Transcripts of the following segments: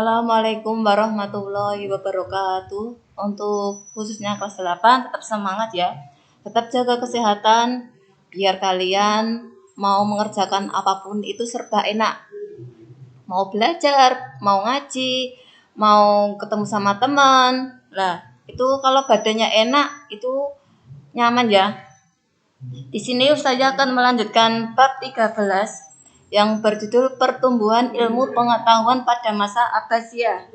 Assalamualaikum warahmatullahi wabarakatuh. Untuk khususnya kelas 8 tetap semangat ya. Tetap jaga kesehatan biar kalian mau mengerjakan apapun itu serba enak. Mau belajar, mau ngaji, mau ketemu sama teman. Lah, itu kalau badannya enak itu nyaman ya. Di sini Ustazah akan melanjutkan bab 13 yang berjudul Pertumbuhan Ilmu Pengetahuan pada Masa Abbasiyah.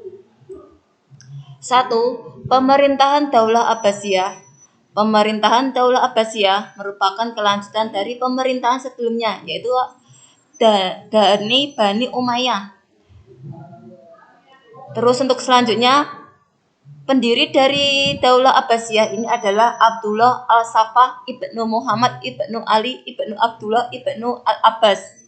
1. Pemerintahan Daulah Abbasiyah. Pemerintahan Daulah Abbasiyah merupakan kelanjutan dari pemerintahan sebelumnya, yaitu dari Bani Umayyah. Terus untuk selanjutnya, pendiri dari Daulah Abbasiyah ini adalah Abdullah Al-Saffah ibnu Muhammad ibnu Ali ibnu Abdullah ibnu Al-Abbas.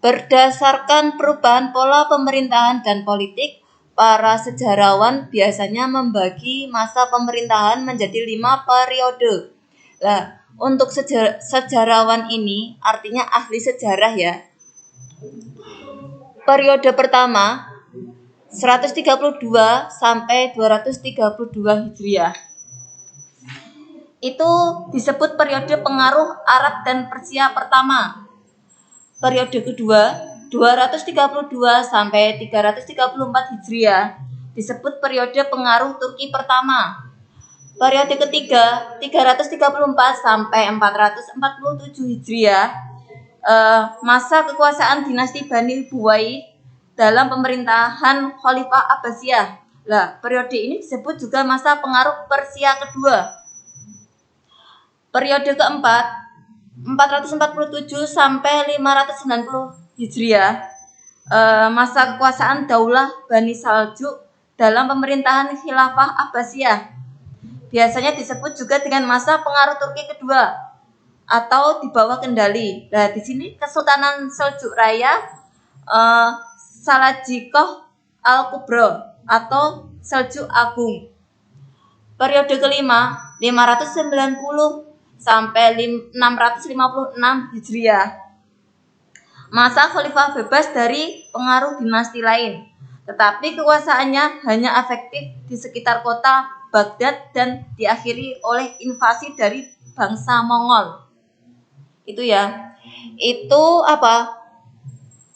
Berdasarkan perubahan pola pemerintahan dan politik, para sejarawan biasanya membagi masa pemerintahan menjadi 5 periode. Nah, untuk sejarawan ini artinya ahli sejarah ya. Periode pertama 132 sampai 232 Hijriah. Itu disebut periode pengaruh Arab dan Persia pertama. Periode kedua 232 sampai 334 Hijriah disebut periode pengaruh Turki pertama. Periode ketiga 334 sampai 447 Hijriah, masa kekuasaan dinasti Bani Buwaid dalam pemerintahan Khalifah Abbasiyah. Lah, periode ini disebut juga masa pengaruh Persia kedua. Periode keempat 447 sampai 590 Hijriah, masa kekuasaan Daulah Bani Saljuk dalam pemerintahan Khilafah Abbasiyah. Biasanya disebut juga dengan masa pengaruh Turki kedua atau di bawah kendali. Nah, di sini Kesultanan Seljuk Raya, Salajikoh Al-Kubra atau Seljuk Agung. Periode kelima 590 sampai 656 Hijriah, masa khalifah bebas dari pengaruh dinasti lain, tetapi kekuasaannya hanya efektif di sekitar kota Baghdad dan diakhiri oleh invasi dari bangsa Mongol. Itu ya. Itu apa?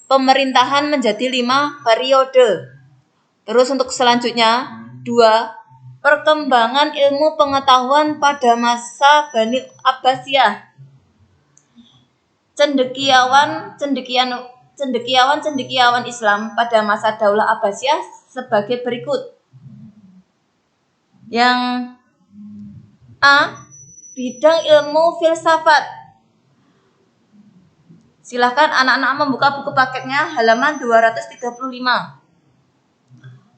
Pemerintahan menjadi 5 periode. Terus untuk selanjutnya 2. Perkembangan ilmu pengetahuan pada masa Bani Abbasiyah. Cendekiawan Islam pada masa Daulah Abbasiyah sebagai berikut. Yang A. Bidang ilmu filsafat. Silahkan anak-anak membuka buku paketnya halaman 235.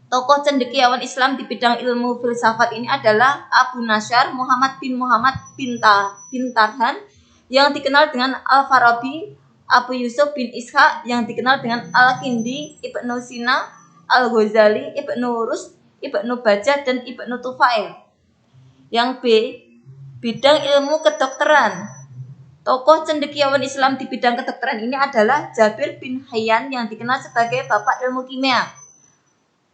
Tokoh cendekiawan Islam di bidang ilmu filsafat ini adalah Abu Nasyar Muhammad bin Tarhan yang dikenal dengan Al-Farabi, Abu Yusuf bin Ishaq yang dikenal dengan Al-Kindi, Ibnu Sina, Al-Ghazali, Ibnu Rus, Ibnu Bajjah, dan Ibnu Tufail. Yang B. Bidang ilmu kedokteran. Tokoh cendekiawan Islam di bidang kedokteran ini adalah Jabir bin Hayyan yang dikenal sebagai Bapak Ilmu Kimia.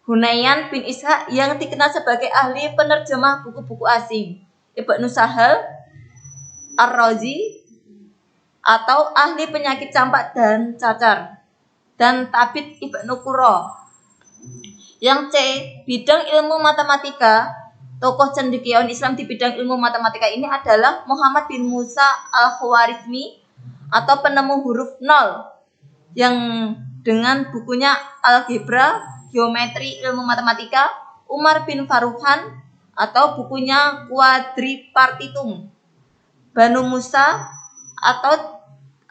Hunayan bin Ishaq yang dikenal sebagai ahli penerjemah buku-buku asing. Ibnu Sahal Ar-Razi atau ahli penyakit campak dan cacar. Dan Tabit Ibnu Qurra. Yang C. Bidang ilmu matematika. Tokoh cendekiawan Islam di bidang ilmu matematika ini adalah Muhammad bin Musa Al-Khwarizmi atau penemu huruf 0 yang dengan bukunya Algebra, Geometri Ilmu Matematika, Umar bin Farruhan atau bukunya Quadripartitum, Banu Musa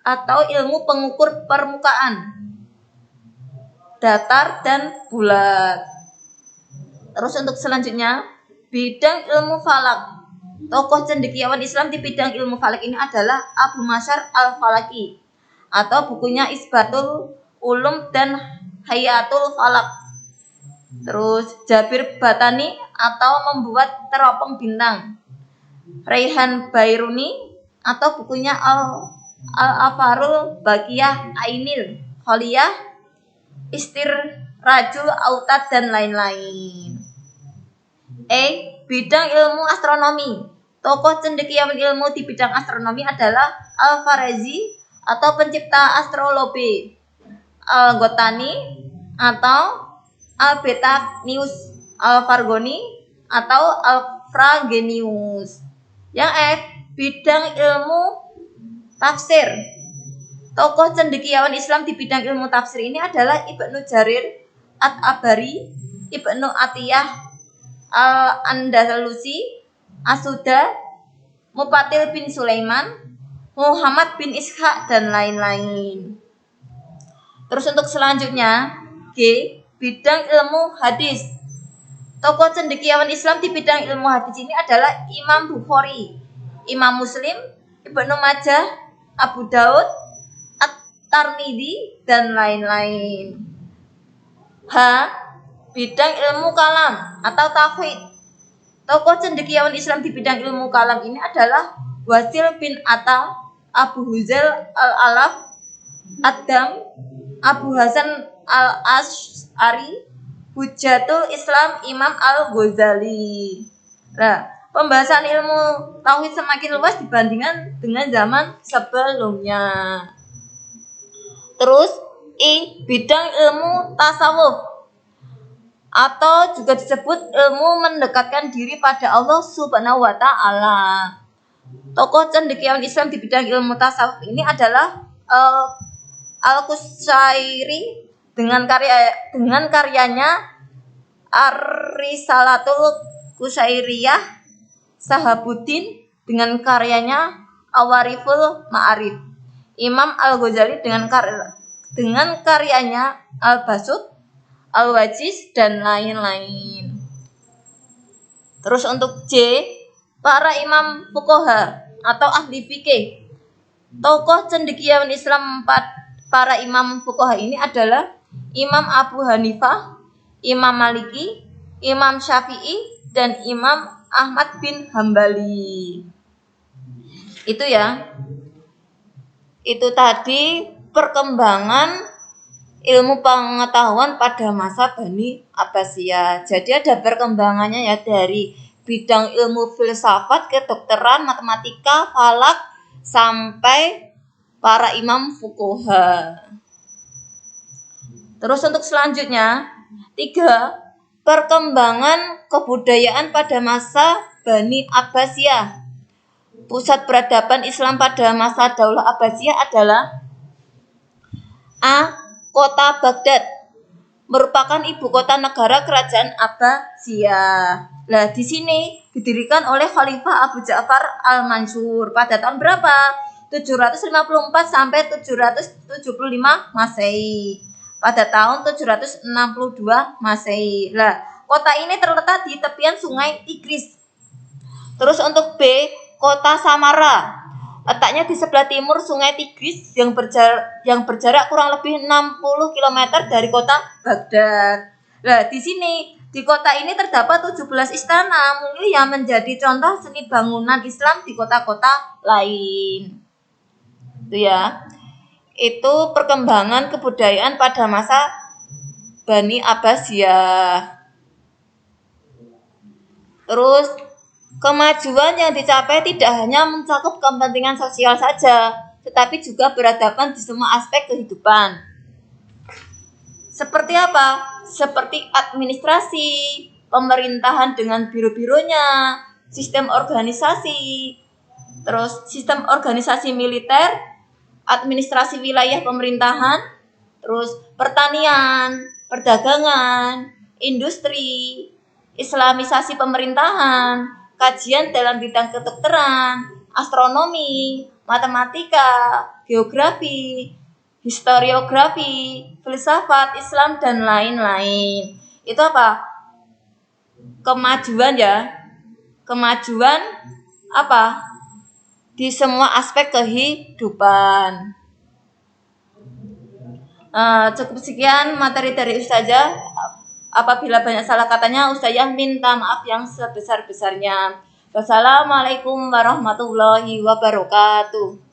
atau ilmu pengukur permukaan, datar dan bulat. Terus untuk selanjutnya bidang ilmu falak. Tokoh cendekiawan Islam di bidang ilmu falak ini adalah Abu Masyar Al-Falaki atau bukunya Isbatul Ulum dan Hayatul Falak. Terus Jabir Batani atau membuat teropong bintang. Raihan Bairuni atau bukunya Al-Afarul Baqiyah Ainil Khaliyah istirajul autad dan lain-lain. Bidang ilmu astronomi. Tokoh cendekiawan ilmu di bidang astronomi adalah Al-Khwarizmi atau pencipta astrolabe, Al-Gotani atau Al-Bettanius, Al-Fargoni atau Al-Fragenius. Yang bidang ilmu tafsir. Tokoh cendekiawan Islam di bidang ilmu tafsir ini adalah Ibnu Jarir At-Tabari, Ibnu Atiyah Al-Andalusi, Asuda, Mufatil bin Sulaiman, Muhammad bin Ishaq dan lain-lain. Terus untuk selanjutnya, bidang ilmu hadis. Tokoh cendekiawan Islam di bidang ilmu hadis ini adalah Imam Bukhari, Imam Muslim, Ibnu Majah, Abu Daud, At-Tirmidzi dan lain-lain. Bidang ilmu kalam atau tauhid. Tokoh cendekiawan Islam di bidang ilmu kalam ini adalah Wasil bin Atta, Abu Huzail Al-Alaf, Adam, Abu Hasan Al-Asy'ari, Hujatul Islam Imam Al-Ghazali. Nah, pembahasan ilmu tauhid semakin luas dibandingkan dengan zaman sebelumnya. Terus bidang ilmu tasawuf atau juga disebut ilmu mendekatkan diri pada Allah Subhanahu wa taala. Tokoh cendekiawan Islam di bidang ilmu tasawuf ini adalah Al-Qushairi dengan karyanya Ar-Risalatul Qushairiyah, Sahabuddin dengan karyanya Awariful Ma'arif, Imam Al-Ghazali dengan karyanya Al-Basut, Al-Wajiz dan lain-lain. Terus untuk para imam fuqaha atau ahli fikih. Tokoh cendekiawan Islam para imam fuqaha ini adalah Imam Abu Hanifah, Imam Maliki, Imam Syafi'i dan Imam Ahmad bin Hambali. Itu ya. Itu tadi perkembangan ilmu pengetahuan pada masa Bani Abbasiyah. Jadi ada perkembangannya ya dari bidang ilmu filsafat, kedokteran, matematika, falak sampai para imam fuqaha. Terus untuk selanjutnya, 3. Perkembangan kebudayaan pada masa Bani Abbasiyah. Pusat peradaban Islam pada masa Daulah Abbasiyah adalah Kota Baghdad, merupakan ibu kota negara kerajaan Abbasiyah. Nah, di sini didirikan oleh Khalifah Abu Ja'far Al-Mansur pada tahun berapa? 754 sampai 775 Masehi. Pada tahun 762 Masehi. Nah, kota ini terletak di tepian Sungai Tigris. Terus untuk Kota Samara. Letaknya di sebelah timur Sungai Tigris yang berjarak kurang lebih 60 km dari kota Baghdad. Nah, di sini di kota ini terdapat 17 istana mulia yang menjadi contoh seni bangunan Islam di kota-kota lain. Itu ya. Itu perkembangan kebudayaan pada masa Bani Abbasiyah. Terus kemajuan yang dicapai tidak hanya mencakup kepentingan sosial saja, tetapi juga berhadapan di semua aspek kehidupan. Seperti apa? Seperti administrasi, pemerintahan dengan biro-bironya, sistem organisasi, terus sistem organisasi militer, administrasi wilayah pemerintahan, terus pertanian, perdagangan, industri, islamisasi pemerintahan, kajian dalam bidang kedokteran, astronomi, matematika, geografi, historiografi, filsafat, Islam dan lain-lain. Itu apa? Kemajuan ya. Kemajuan apa? Di semua aspek kehidupan. Cukup sekian materi dari Ustazah. Apabila banyak salah katanya, Ustazah minta maaf yang sebesar-besarnya. Wassalamualaikum warahmatullahi wabarakatuh.